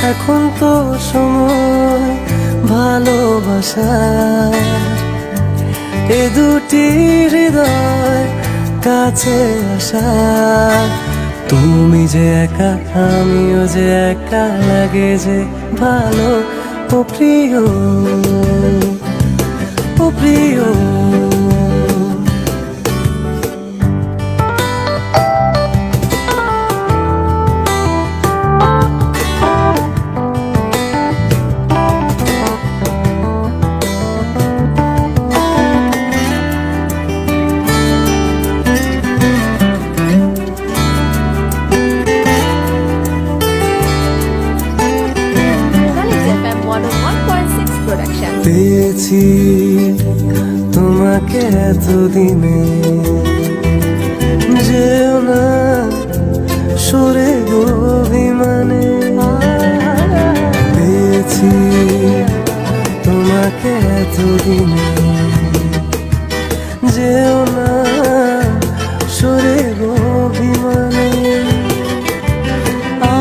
এখন তো সময় ভালোবাসার, এ দুটি হৃদয় কাছে আসা। তুমি যে একা আমিও যে একা, লাগে যে ভালো ও প্রিয়, ও প্রিয়। পেয়েছি তোমাকে এতদিনে, যেও না সরে অভিমানে। পেয়েছি তোমাকে এতদিনে, যেও না সরে অভিমানে।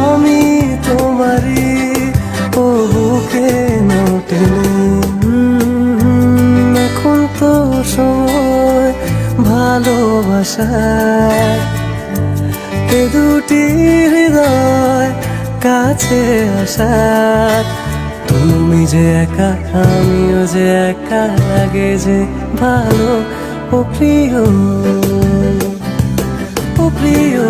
আমি তোমারই ও বুকে নাও টেনে। এখন তো সময় ভালোবাসার, এ দুটি হৃদয় কাছে আসার। তুমি যে একা আমিও যে একা, লাগে যে ভালো ও প্রিয়, ও প্রিয়।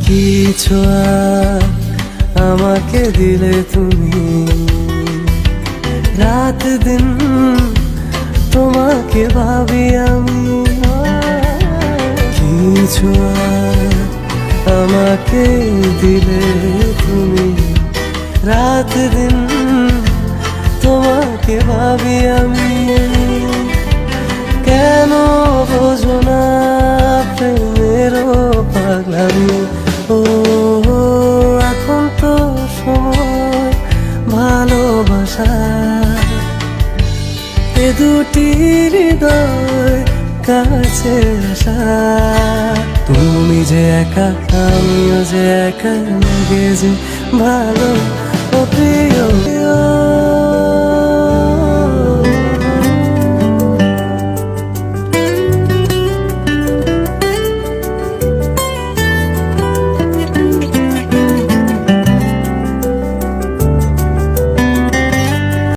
কিছু আমাকে দিলে তুমি, রাত দিন তোমাকে ভাবি আমি। কিছু আমাকে দিলে তুমি, রাত দিন তোমাকে ভাবি আমি। কেন বোঝো না প্রেমের পাগলামি? ও এখন তো সময় ভালোবাসা, এ দুটি হৃদয় কাছে আসা। তুমি যে একা আমিও যে একা, লাগে যে ভালো ও প্রিয়।